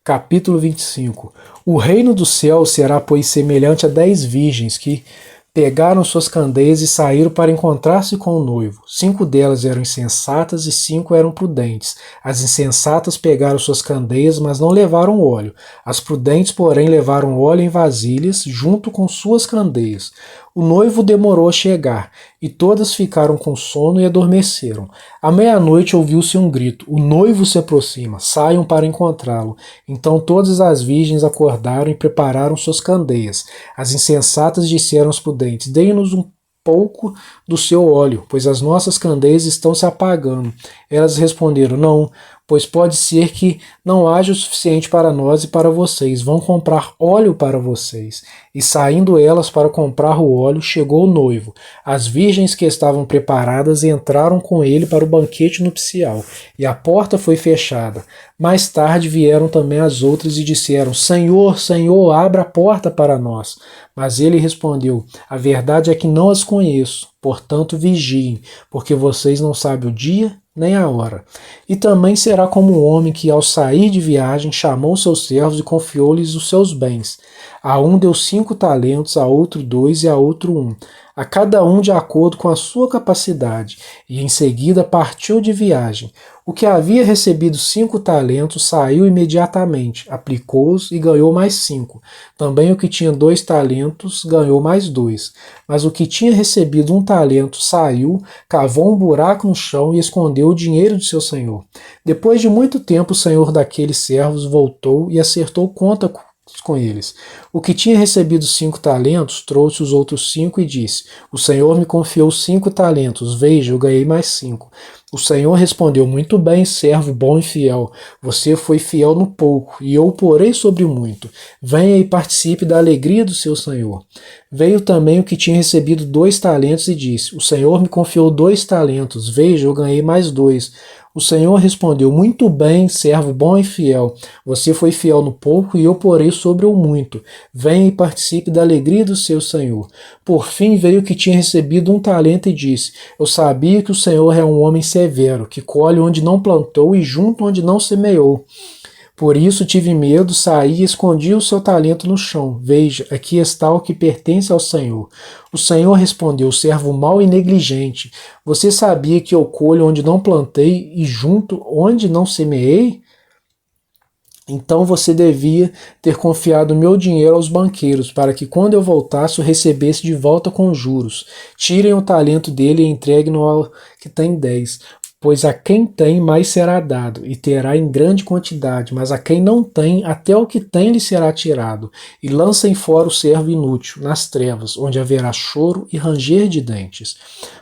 Capítulo 25. O reino do céu será, pois, semelhante a 10 virgens que pegaram suas candeias e saíram para encontrar-se com o noivo. 5 delas eram insensatas e 5 eram prudentes. As insensatas pegaram suas candeias, mas não levaram óleo. As prudentes, porém, levaram óleo em vasilhas, junto com suas candeias. O noivo demorou a chegar, e todas ficaram com sono e adormeceram. À meia-noite ouviu-se um grito: o noivo se aproxima, saiam para encontrá-lo. Então todas as virgens acordaram e prepararam suas candeias. As insensatas disseram aos prudentes: deem-nos um pouco do seu óleo, pois as nossas candeias estão se apagando. Elas responderam: não, pois pode ser que não haja o suficiente para nós e para vocês. Vão comprar óleo para vocês. E saindo elas para comprar o óleo, chegou o noivo. As virgens que estavam preparadas entraram com ele para o banquete nupcial, e a porta foi fechada. Mais tarde vieram também as outras e disseram: Senhor, Senhor, abra a porta para nós. Mas ele respondeu: a verdade é que não as conheço, portanto vigiem, porque vocês não sabem o dia nem a hora. E também será como um homem que, ao sair de viagem, chamou seus servos e confiou-lhes os seus bens. A um deu 5 talentos, a outro 2 e a outro 1, a cada um de acordo com a sua capacidade, e em seguida partiu de viagem. O que havia recebido 5 talentos saiu imediatamente, aplicou-os e ganhou mais 5. Também o que tinha 2 talentos ganhou mais 2. Mas o que tinha recebido 1 talento saiu, cavou um buraco no chão e escondeu o dinheiro de seu senhor. Depois de muito tempo, o senhor daqueles servos voltou e acertou conta com eles. O que tinha recebido 5 talentos trouxe os outros 5 e disse: o Senhor me confiou 5 talentos, veja, eu ganhei mais 5. O Senhor respondeu: muito bem, servo bom e fiel. Você foi fiel no pouco, e eu o porei sobre muito. Venha e participe da alegria do seu Senhor. Veio também o que tinha recebido 2 talentos e disse: o Senhor me confiou 2 talentos, veja, eu ganhei mais 2. O Senhor respondeu: muito bem, servo bom e fiel. Você foi fiel no pouco e eu porei sobre o muito. Venha e participe da alegria do seu Senhor. Por fim veio o que tinha recebido 1 talento e disse: eu sabia que o Senhor é um homem severo, que colhe onde não plantou e junta onde não semeou. Por isso tive medo, saí e escondi o seu talento no chão. Veja, aqui está o que pertence ao Senhor. O Senhor respondeu: servo mau e negligente, você sabia que eu colho onde não plantei e junto onde não semeei? Então você devia ter confiado meu dinheiro aos banqueiros, para que quando eu voltasse o recebesse de volta com juros. Tirem o talento dele e entreguem-no ao que tem 10. Pois a quem tem, mais será dado, e terá em grande quantidade, mas a quem não tem, até o que tem lhe será tirado. E lancem fora o servo inútil, nas trevas, onde haverá choro e ranger de dentes.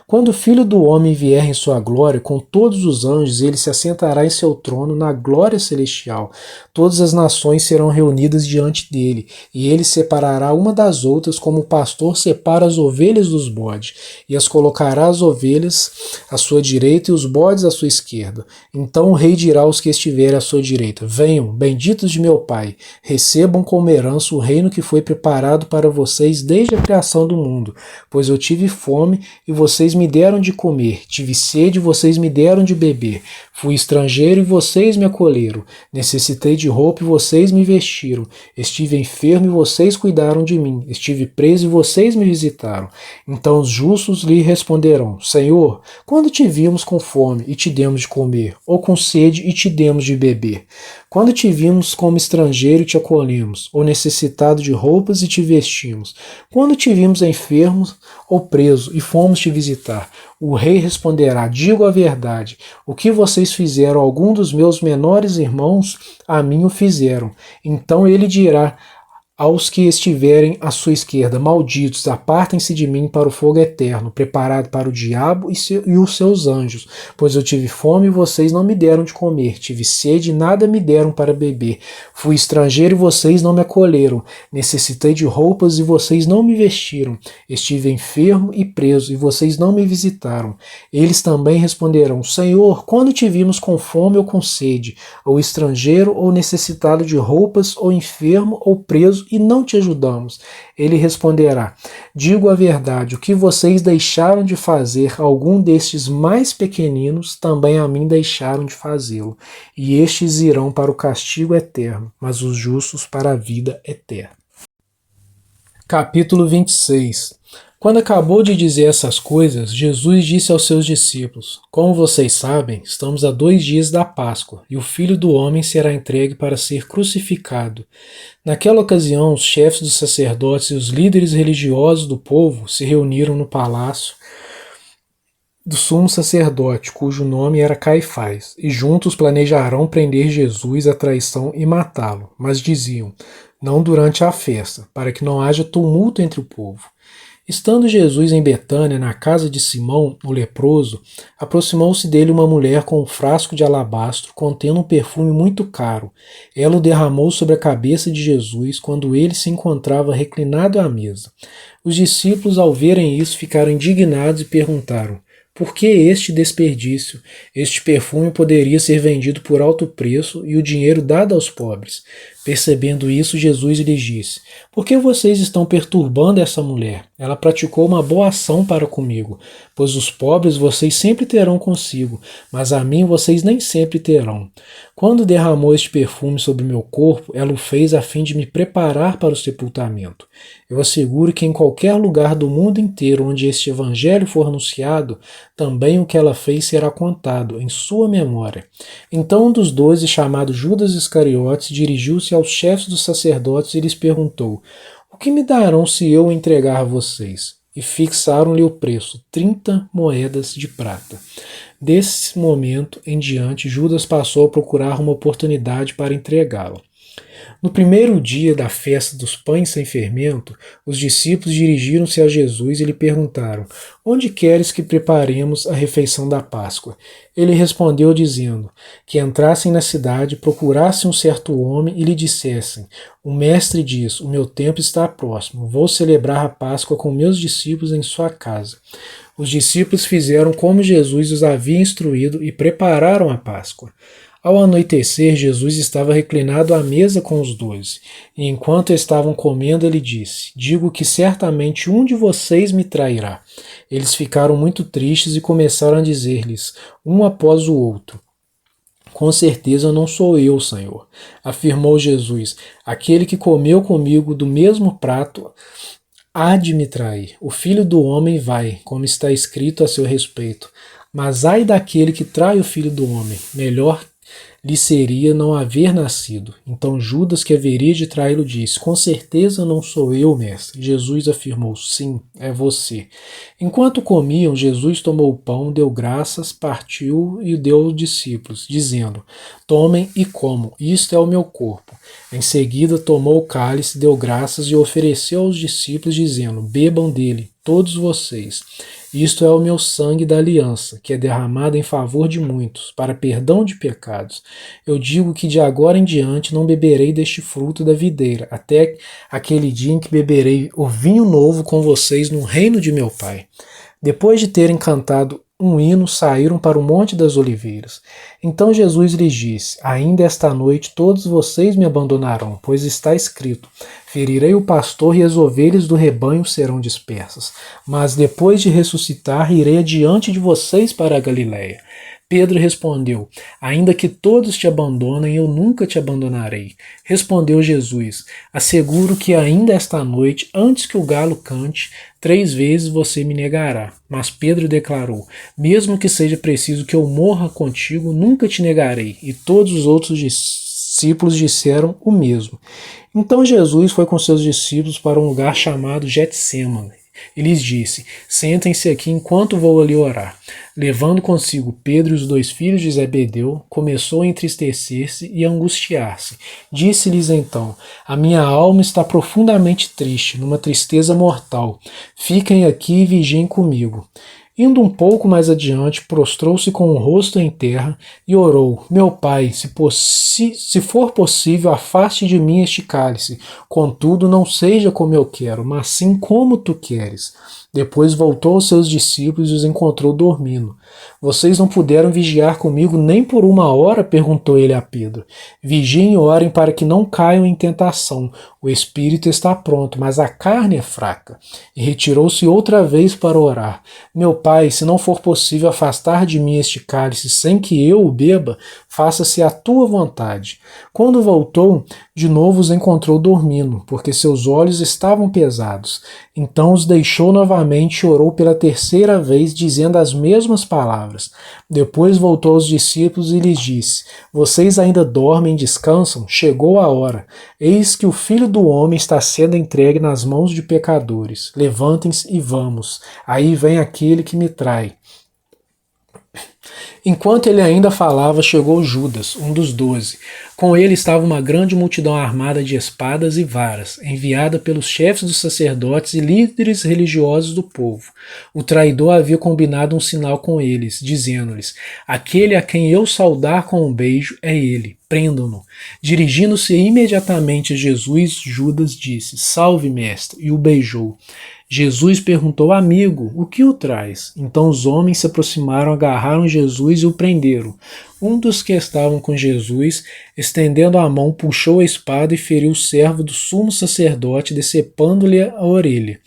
Quando o Filho do Homem vier em sua glória, com todos os anjos, ele se assentará em seu trono na glória celestial. Todas as nações serão reunidas diante dele, e ele separará uma das outras, como o pastor separa as ovelhas dos bodes, e as colocará as ovelhas à sua direita e os bodes à sua esquerda. Então o rei dirá aos que estiverem à sua direita: venham, benditos de meu Pai, recebam como herança o reino que foi preparado para vocês desde a criação do mundo. Pois eu tive fome e vocês me deram de comer, tive sede e vocês me deram de beber, fui estrangeiro e vocês me acolheram, necessitei de roupa e vocês me vestiram, estive enfermo e vocês cuidaram de mim, estive preso e vocês me visitaram. Então os justos lhe responderão: Senhor, quando te vimos com fome e te demos de comer, ou com sede e te demos de beber? Quando te vimos como estrangeiro e te acolhemos, ou necessitado de roupas e te vestimos? Quando te vimos enfermo ou preso e fomos te visitar? O rei responderá: digo a verdade, o que vocês fizeram a algum dos meus menores irmãos, a mim o fizeram. Então ele dirá aos que estiverem à sua esquerda: malditos, apartem-se de mim para o fogo eterno, preparado para o diabo e os seus anjos. Pois eu tive fome e vocês não me deram de comer, tive sede e nada me deram para beber. Fui estrangeiro e vocês não me acolheram, necessitei de roupas e vocês não me vestiram. Estive enfermo e preso e vocês não me visitaram. Eles também responderão: Senhor, quando te vimos com fome ou com sede, ou estrangeiro ou necessitado de roupas, ou enfermo ou preso, pedimos e não te ajudamos? Ele responderá: digo a verdade, o que vocês deixaram de fazer algum destes mais pequeninos, também a mim deixaram de fazê-lo. E estes irão para o castigo eterno, mas os justos para a vida eterna. Capítulo 26. Quando acabou de dizer essas coisas, Jesus disse aos seus discípulos: como vocês sabem, estamos a 2 dias da Páscoa, e o Filho do Homem será entregue para ser crucificado. Naquela ocasião, os chefes dos sacerdotes e os líderes religiosos do povo se reuniram no palácio do sumo sacerdote, cujo nome era Caifás, e juntos planejarão prender Jesus à traição e matá-lo. Mas diziam: não durante a festa, para que não haja tumulto entre o povo. Estando Jesus em Betânia, na casa de Simão, o leproso, aproximou-se dele uma mulher com um frasco de alabastro contendo um perfume muito caro. Ela o derramou sobre a cabeça de Jesus quando ele se encontrava reclinado à mesa. Os discípulos, ao verem isso, ficaram indignados e perguntaram: por que este desperdício? Este perfume poderia ser vendido por alto preço e o dinheiro dado aos pobres. Percebendo isso, Jesus lhes disse: por que vocês estão perturbando essa mulher? Ela praticou uma boa ação para comigo, pois os pobres vocês sempre terão consigo, mas a mim vocês nem sempre terão. Quando derramou este perfume sobre meu corpo, ela o fez a fim de me preparar para o sepultamento. Eu asseguro que em qualquer lugar do mundo inteiro onde este evangelho for anunciado, também o que ela fez será contado em sua memória. Então um dos 12, chamado Judas Iscariotes, dirigiu-se aos chefes dos sacerdotes e lhes perguntou: o que me darão se eu o entregar a vocês? E fixaram-lhe o preço, 30 moedas de prata. Desse momento em diante, Judas passou a procurar uma oportunidade para entregá-lo. No primeiro dia da festa dos pães sem fermento, os discípulos dirigiram-se a Jesus e lhe perguntaram: onde queres que preparemos a refeição da Páscoa? Ele respondeu dizendo: que entrassem na cidade, procurassem um certo homem e lhe dissessem: o mestre diz, o meu tempo está próximo, vou celebrar a Páscoa com meus discípulos em sua casa. Os discípulos fizeram como Jesus os havia instruído e prepararam a Páscoa. Ao anoitecer, Jesus estava reclinado à mesa com os 12, e enquanto estavam comendo, ele disse: digo que certamente um de vocês me trairá. Eles ficaram muito tristes e começaram a dizer-lhes, um após o outro: com certeza não sou eu, Senhor. Afirmou Jesus: aquele que comeu comigo do mesmo prato há de me trair. O Filho do Homem vai, como está escrito a seu respeito. Mas ai daquele que trai o Filho do Homem, melhor lhe seria não haver nascido. Então Judas, que haveria de traí-lo, disse: com certeza não sou eu, mestre. Jesus afirmou: sim, é você. Enquanto comiam, Jesus tomou o pão, deu graças, partiu e deu aos discípulos, dizendo: tomem e comam, isto é o meu corpo. Em seguida tomou o cálice, deu graças e ofereceu aos discípulos, dizendo: bebam dele, todos vocês. Isto é o meu sangue da aliança, que é derramado em favor de muitos, para perdão de pecados. Eu digo que de agora em diante não beberei deste fruto da videira, até aquele dia em que beberei o vinho novo com vocês no reino de meu Pai. Depois de terem cantado um hino, saíram para o Monte das Oliveiras. Então Jesus lhes disse: ainda esta noite todos vocês me abandonarão, pois está escrito: ferirei o pastor e as ovelhas do rebanho serão dispersas. Mas depois de ressuscitar, irei adiante de vocês para a Galiléia. Pedro respondeu: ainda que todos te abandonem, eu nunca te abandonarei. Respondeu Jesus: asseguro que ainda esta noite, antes que o galo cante, 3 vezes você me negará. Mas Pedro declarou: mesmo que seja preciso que eu morra contigo, nunca te negarei. E todos os outros discípulos disseram o mesmo. Então Jesus foi com seus discípulos para um lugar chamado Getsêmani. E lhes disse: sentem-se aqui enquanto vou ali orar. Levando consigo Pedro e os 2 filhos de Zebedeu, começou a entristecer-se e a angustiar-se. Disse-lhes então: a minha alma está profundamente triste, numa tristeza mortal. Fiquem aqui e vigiem comigo. Indo um pouco mais adiante, prostrou-se com o rosto em terra e orou: meu pai, se for possível, afaste de mim este cálice. Contudo, não seja como eu quero, mas sim como tu queres. Depois voltou aos seus discípulos e os encontrou dormindo. Vocês não puderam vigiar comigo nem por 1 hora? Perguntou ele a Pedro. Vigiem e orem para que não caiam em tentação. O espírito está pronto, mas a carne é fraca. E retirou-se outra vez para orar. Meu pai, se não for possível afastar de mim este cálice sem que eu o beba, faça-se a tua vontade. Quando voltou, de novo os encontrou dormindo, porque seus olhos estavam pesados. Então os deixou novamente e orou pela terceira vez, dizendo as mesmas palavras. Depois voltou aos discípulos e lhes disse: Vocês ainda dormem e descansam? Chegou a hora. Eis que o Filho do Homem está sendo entregue nas mãos de pecadores. Levantem-se e vamos. Aí vem aquele que me trai. Enquanto ele ainda falava, chegou Judas, um dos 12. Com ele estava uma grande multidão armada de espadas e varas, enviada pelos chefes dos sacerdotes e líderes religiosos do povo. O traidor havia combinado um sinal com eles, dizendo-lhes: Aquele a quem eu saudar com um beijo é ele, prendam-no. Dirigindo-se imediatamente a Jesus, Judas disse: Salve, mestre, e o beijou. Jesus perguntou: Amigo, o que o traz? Então os homens se aproximaram, agarraram Jesus e o prenderam. Um dos que estavam com Jesus, estendendo a mão, puxou a espada e feriu o servo do sumo sacerdote, decepando-lhe a orelha.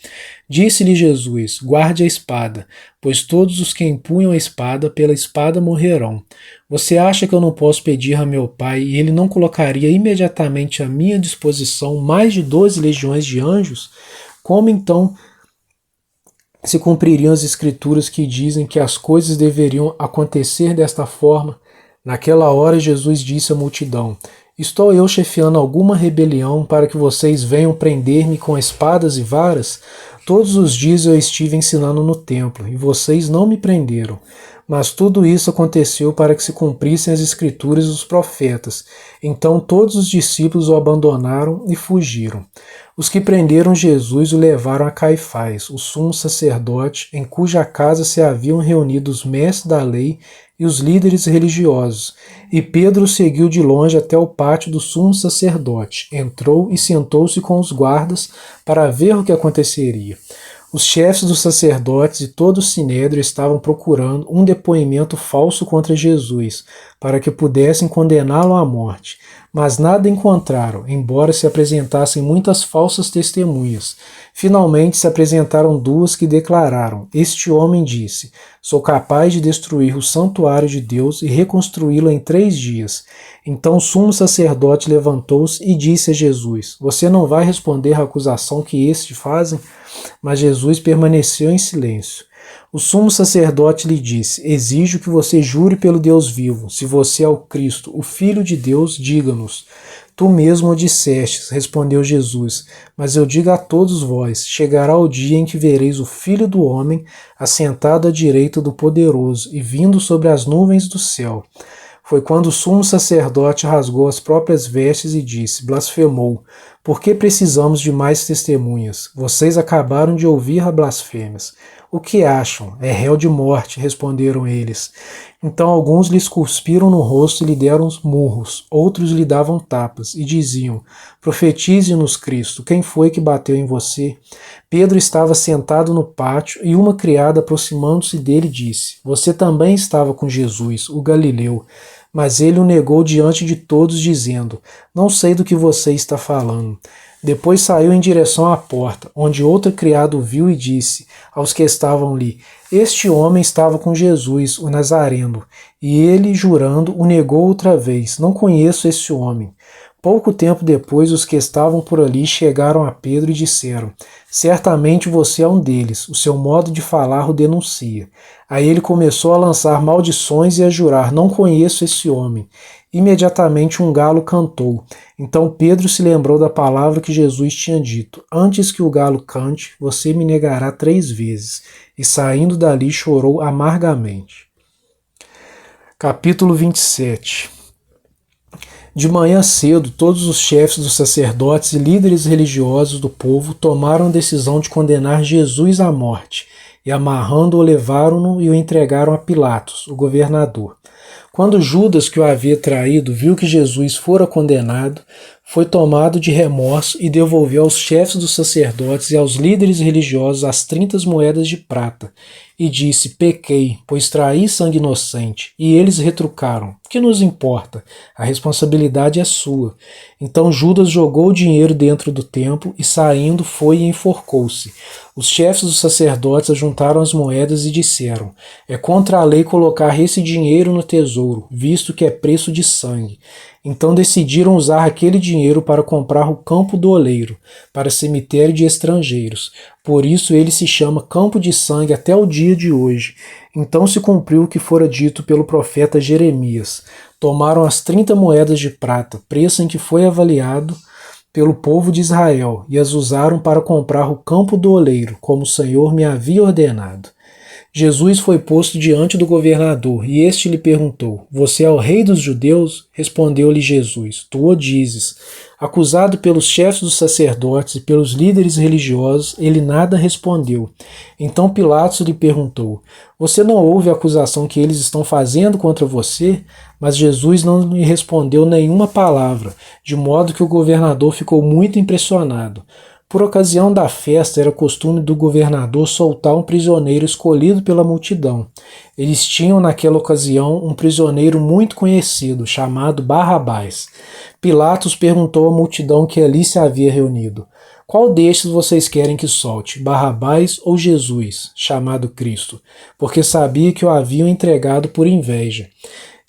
Disse-lhe Jesus: Guarde a espada, pois todos os que empunham a espada, pela espada morrerão. Você acha que eu não posso pedir a meu Pai e ele não colocaria imediatamente à minha disposição mais de 12 legiões de anjos? Como então se cumpririam as escrituras que dizem que as coisas deveriam acontecer desta forma? Naquela hora Jesus disse à multidão: Estou eu chefiando alguma rebelião para que vocês venham prender-me com espadas e varas? Todos os dias eu estive ensinando no templo, e vocês não me prenderam. Mas tudo isso aconteceu para que se cumprissem as escrituras e os profetas. Então todos os discípulos o abandonaram e fugiram. Os que prenderam Jesus o levaram a Caifás, o sumo sacerdote, em cuja casa se haviam reunido os mestres da lei e os líderes religiosos. E Pedro o seguiu de longe até o pátio do sumo sacerdote. Entrou e sentou-se com os guardas para ver o que aconteceria. Os chefes dos sacerdotes e todo o sinédrio estavam procurando um depoimento falso contra Jesus, para que pudessem condená-lo à morte. Mas nada encontraram, embora se apresentassem muitas falsas testemunhas. Finalmente se apresentaram 2 que declararam: Este homem disse: Sou capaz de destruir o santuário de Deus e reconstruí-lo em 3 dias. Então o sumo sacerdote levantou-se e disse a Jesus: Você não vai responder à acusação que estes fazem? Mas Jesus permaneceu em silêncio. O sumo sacerdote lhe disse: Exijo que você jure pelo Deus vivo. Se você é o Cristo, o Filho de Deus, diga-nos. Tu mesmo o dissestes, respondeu Jesus, mas eu digo a todos vós: chegará o dia em que vereis o Filho do Homem assentado à direita do Poderoso e vindo sobre as nuvens do céu. Foi quando o sumo sacerdote rasgou as próprias vestes e disse: Blasfemou. Por que precisamos de mais testemunhas? Vocês acabaram de ouvir a blasfêmias. O que acham? É réu de morte, responderam eles. Então alguns lhes cuspiram no rosto e lhe deram murros, outros lhe davam tapas e diziam: Profetize-nos, Cristo, quem foi que bateu em você? Pedro estava sentado no pátio e uma criada, aproximando-se dele, disse: Você também estava com Jesus, o Galileu. Mas ele o negou diante de todos, dizendo: Não sei do que você está falando. Depois saiu em direção à porta, onde outro criado o viu e disse aos que estavam ali: Este homem estava com Jesus, o Nazareno. E ele, jurando, o negou outra vez: Não conheço esse homem. Pouco tempo depois, os que estavam por ali chegaram a Pedro e disseram: Certamente você é um deles, o seu modo de falar o denuncia. Aí ele começou a lançar maldições e a jurar: Não conheço esse homem. Imediatamente um galo cantou. Então Pedro se lembrou da palavra que Jesus tinha dito: Antes que o galo cante, você me negará 3 vezes. E saindo dali chorou amargamente. Capítulo 27. De manhã cedo, todos os chefes dos sacerdotes e líderes religiosos do povo tomaram a decisão de condenar Jesus à morte, e amarrando-o levaram-no e o entregaram a Pilatos, o governador. Quando Judas, que o havia traído, viu que Jesus fora condenado, foi tomado de remorso e devolveu aos chefes dos sacerdotes e aos líderes religiosos as 30 moedas de prata, e disse: pequei, pois traí sangue inocente. E eles retrucaram: que nos importa? A responsabilidade é sua. Então Judas jogou o dinheiro dentro do templo e, saindo, foi e enforcou-se. Os chefes dos sacerdotes ajuntaram as moedas e disseram: é contra a lei colocar esse dinheiro no tesouro, visto que é preço de sangue. Então decidiram usar aquele dinheiro para comprar o campo do oleiro, para cemitério de estrangeiros. Por isso ele se chama Campo de Sangue até o dia de hoje. Então se cumpriu o que fora dito pelo profeta Jeremias. Tomaram as 30 moedas de prata, preço em que foi avaliado pelo povo de Israel, e as usaram para comprar o campo do oleiro, como o Senhor me havia ordenado. Jesus foi posto diante do governador, e este lhe perguntou: você é o rei dos judeus? Respondeu-lhe Jesus: tu o dizes. Acusado pelos chefes dos sacerdotes e pelos líderes religiosos, ele nada respondeu. Então Pilatos lhe perguntou: você não ouve a acusação que eles estão fazendo contra você? Mas Jesus não lhe respondeu nenhuma palavra, de modo que o governador ficou muito impressionado. Por ocasião da festa, era costume do governador soltar um prisioneiro escolhido pela multidão. Eles tinham naquela ocasião um prisioneiro muito conhecido, chamado Barrabás. Pilatos perguntou à multidão que ali se havia reunido: qual destes vocês querem que solte, Barrabás ou Jesus, chamado Cristo? Porque sabia que o haviam entregado por inveja.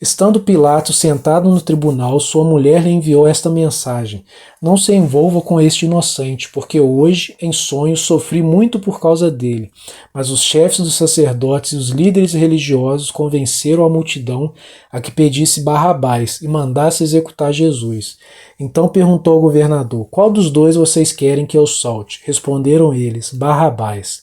Estando Pilatos sentado no tribunal, sua mulher lhe enviou esta mensagem: não se envolva com este inocente, porque hoje, em sonhos, sofri muito por causa dele. Mas os chefes dos sacerdotes e os líderes religiosos convenceram a multidão a que pedisse Barrabás e mandasse executar Jesus. Então perguntou ao governador: qual dos dois vocês querem que eu solte? Responderam eles: Barrabás.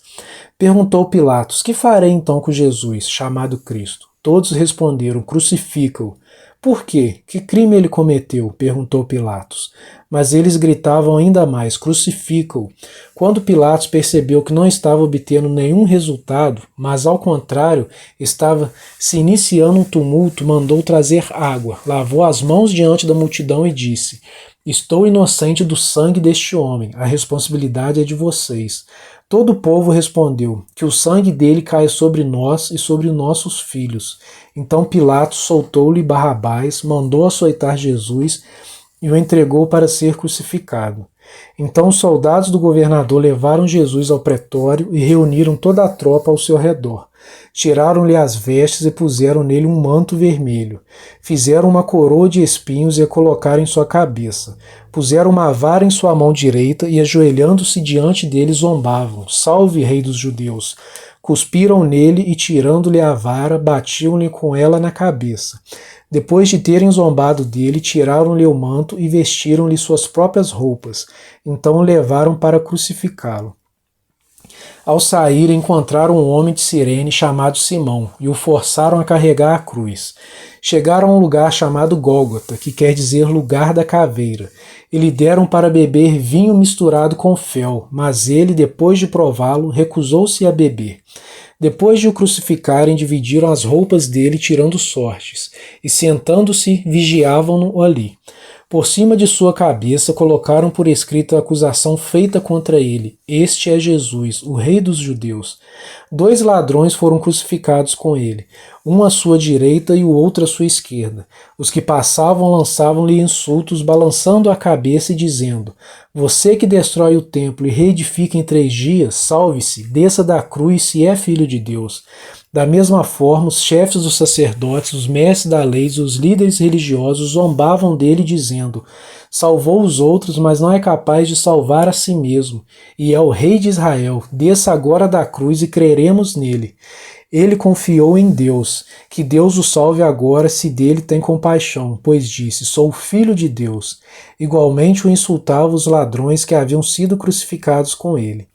Perguntou Pilatos: que farei então com Jesus, chamado Cristo? Todos responderam: crucifica-o. Por quê? Que crime ele cometeu? Perguntou Pilatos. Mas eles gritavam ainda mais: crucifica-o. Quando Pilatos percebeu que não estava obtendo nenhum resultado, mas ao contrário, estava se iniciando um tumulto, mandou trazer água, lavou as mãos diante da multidão e disse: estou inocente do sangue deste homem, a responsabilidade é de vocês. Todo o povo respondeu: que o sangue dele caia sobre nós e sobre nossos filhos. Então Pilatos soltou-lhe Barrabás, mandou açoitar Jesus e o entregou para ser crucificado. Então os soldados do governador levaram Jesus ao pretório e reuniram toda a tropa ao seu redor. Tiraram-lhe as vestes e puseram nele um manto vermelho. Fizeram uma coroa de espinhos e a colocaram em sua cabeça. Puseram uma vara em sua mão direita e, ajoelhando-se diante dele, zombavam: salve, rei dos judeus! Cuspiram nele e, tirando-lhe a vara, batiam-lhe com ela na cabeça. Depois de terem zombado dele, tiraram-lhe o manto e vestiram-lhe suas próprias roupas. Então o levaram para crucificá-lo. Ao sair, encontraram um homem de Cirene chamado Simão e o forçaram a carregar a cruz. Chegaram a um lugar chamado Gólgota, que quer dizer lugar da caveira, e lhe deram para beber vinho misturado com fel, mas ele, depois de prová-lo, recusou-se a beber. Depois de o crucificarem, dividiram as roupas dele, tirando sortes, e sentando-se, vigiavam-no ali. Por cima de sua cabeça colocaram por escrito a acusação feita contra ele: este é Jesus, o rei dos judeus. 2 ladrões foram crucificados com ele, um à sua direita e o outro à sua esquerda. Os que passavam lançavam-lhe insultos, balançando a cabeça e dizendo: você que destrói o templo e reedifica em 3 dias, salve-se, desça da cruz se é filho de Deus. Da mesma forma, os chefes dos sacerdotes, os mestres da lei e os líderes religiosos zombavam dele, dizendo: salvou os outros, mas não é capaz de salvar a si mesmo. E é o rei de Israel, desça agora da cruz e creremos nele. Ele confiou em Deus, que Deus o salve agora se dele tem compaixão, pois disse: sou filho de Deus. Igualmente o insultavam os ladrões que haviam sido crucificados com ele.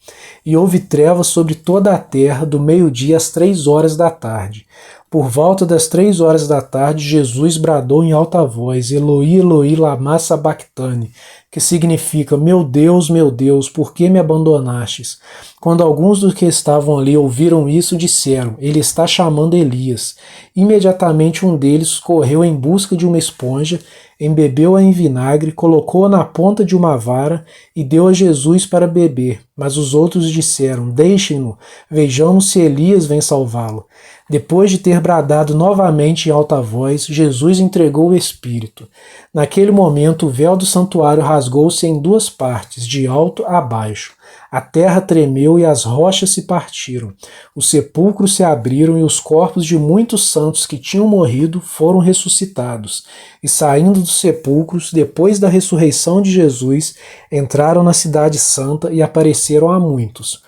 E houve trevas sobre toda a terra, do meio-dia às 3 horas da tarde. Por volta das 3 horas da tarde, Jesus bradou em alta voz: Eloi, Eloi, lama sabachthani, que significa: meu Deus, por que me abandonastes? Quando alguns dos que estavam ali ouviram isso, disseram: ele está chamando Elias. Imediatamente um deles correu em busca de uma esponja, embebeu-a em vinagre, colocou-a na ponta de uma vara e deu a Jesus para beber. Mas os outros disseram: deixem-no, vejamos se Elias vem salvá-lo. Depois de ter bradado novamente em alta voz, Jesus entregou o Espírito. Naquele momento, o véu do santuário rasgou-se em duas partes, de alto a baixo. A terra tremeu e as rochas se partiram. Os sepulcros se abriram e os corpos de muitos santos que tinham morrido foram ressuscitados. E saindo dos sepulcros, depois da ressurreição de Jesus, entraram na cidade santa e apareceram a muitos.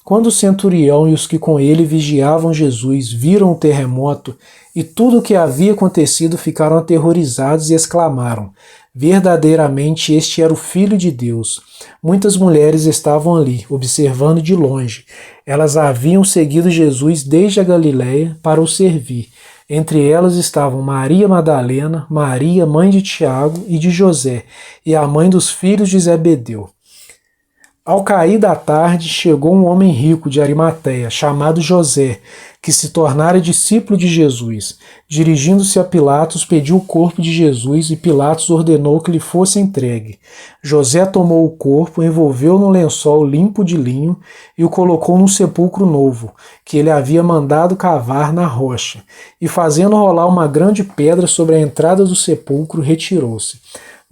Quando o centurião e os que com ele vigiavam Jesus viram o terremoto e tudo o que havia acontecido, ficaram aterrorizados e exclamaram: verdadeiramente este era o Filho de Deus. Muitas mulheres estavam ali, observando de longe. Elas haviam seguido Jesus desde a Galiléia para o servir. Entre elas estavam Maria Madalena, Maria, mãe de Tiago e de José, e a mãe dos filhos de Zebedeu. Ao cair da tarde, chegou um homem rico de Arimateia, chamado José, que se tornara discípulo de Jesus. Dirigindo-se a Pilatos, pediu o corpo de Jesus e Pilatos ordenou que lhe fosse entregue. José tomou o corpo, envolveu num lençol limpo de linho e o colocou num sepulcro novo, que ele havia mandado cavar na rocha, e fazendo rolar uma grande pedra sobre a entrada do sepulcro, retirou-se.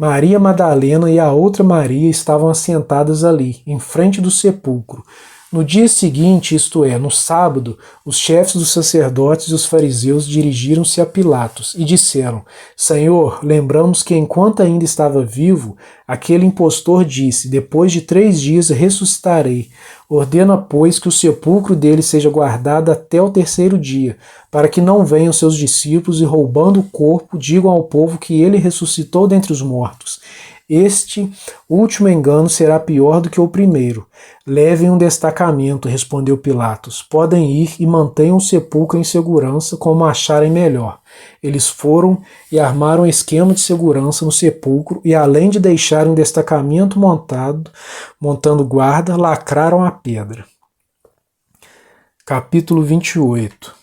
Maria Madalena e a outra Maria estavam assentadas ali, em frente do sepulcro. No dia seguinte, isto é, no sábado, os chefes dos sacerdotes e os fariseus dirigiram-se a Pilatos e disseram: Senhor, lembramos que enquanto ainda estava vivo, aquele impostor disse: depois de 3 dias ressuscitarei. Ordena, pois, que o sepulcro dele seja guardado até o 3º dia, para que não venham seus discípulos e, roubando o corpo, digam ao povo que ele ressuscitou dentre os mortos. Este último engano será pior do que o primeiro. Levem um destacamento, respondeu Pilatos. Podem ir e mantenham o sepulcro em segurança, como acharem melhor. Eles foram e armaram um esquema de segurança no sepulcro e, além de deixarem um destacamento montando guarda, lacraram a pedra. Capítulo 28.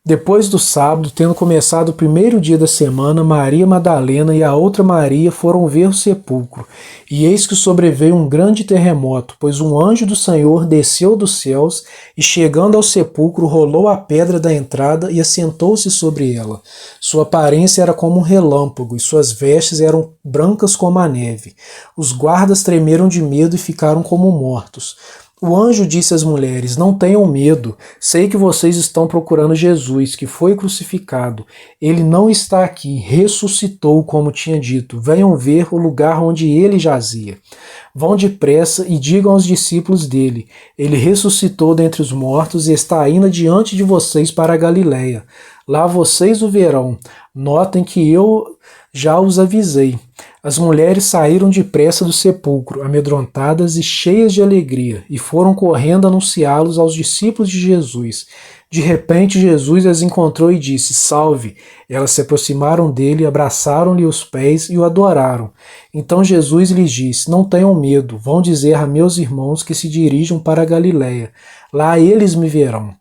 Depois do sábado, tendo começado o 1º dia da semana, Maria Madalena e a outra Maria foram ver o sepulcro. E eis que sobreveio um grande terremoto, pois um anjo do Senhor desceu dos céus e, chegando ao sepulcro, rolou a pedra da entrada e assentou-se sobre ela. Sua aparência era como um relâmpago e suas vestes eram brancas como a neve. Os guardas tremeram de medo e ficaram como mortos. O anjo disse às mulheres: não tenham medo, sei que vocês estão procurando Jesus, que foi crucificado. Ele não está aqui, ressuscitou, como tinha dito. Venham ver o lugar onde ele jazia. Vão depressa e digam aos discípulos dele: ele ressuscitou dentre os mortos e está indo diante de vocês para a Galiléia. Lá vocês o verão. Notem que eu já os avisei. As mulheres saíram depressa do sepulcro, amedrontadas e cheias de alegria, e foram correndo anunciá-los aos discípulos de Jesus. De repente, Jesus as encontrou e disse: Salve! Elas se aproximaram dele, abraçaram-lhe os pés e o adoraram. Então Jesus lhes disse: Não tenham medo, vão dizer a meus irmãos que se dirijam para a Galiléia. Lá eles me verão.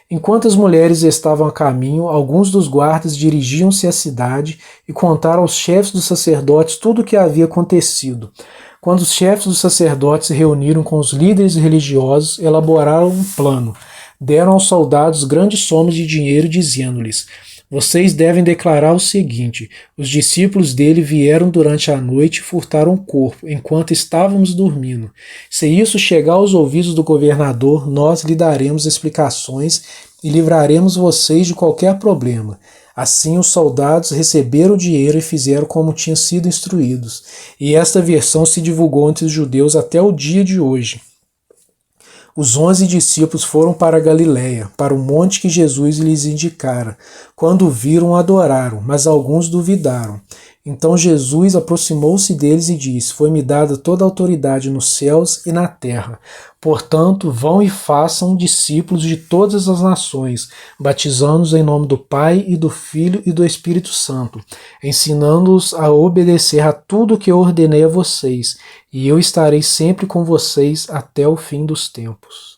Enquanto as mulheres estavam a caminho, alguns dos guardas dirigiam-se à cidade e contaram aos chefes dos sacerdotes tudo o que havia acontecido. Quando os chefes dos sacerdotes se reuniram com os líderes religiosos, elaboraram um plano. Deram aos soldados grandes somas de dinheiro, dizendo-lhes: vocês devem declarar o seguinte: os discípulos dele vieram durante a noite e furtaram o corpo, enquanto estávamos dormindo. Se isso chegar aos ouvidos do governador, nós lhe daremos explicações e livraremos vocês de qualquer problema. Assim, os soldados receberam o dinheiro e fizeram como tinham sido instruídos. E esta versão se divulgou entre os judeus até o dia de hoje. Os 11 discípulos foram para a Galiléia, para o monte que Jesus lhes indicara. Quando o viram, adoraram, mas alguns duvidaram. Então Jesus aproximou-se deles e disse: Foi-me dada toda a autoridade nos céus e na terra. Portanto, vão e façam discípulos de todas as nações, batizando-os em nome do Pai e do Filho e do Espírito Santo, ensinando-os a obedecer a tudo o que eu ordenei a vocês, e eu estarei sempre com vocês até o fim dos tempos.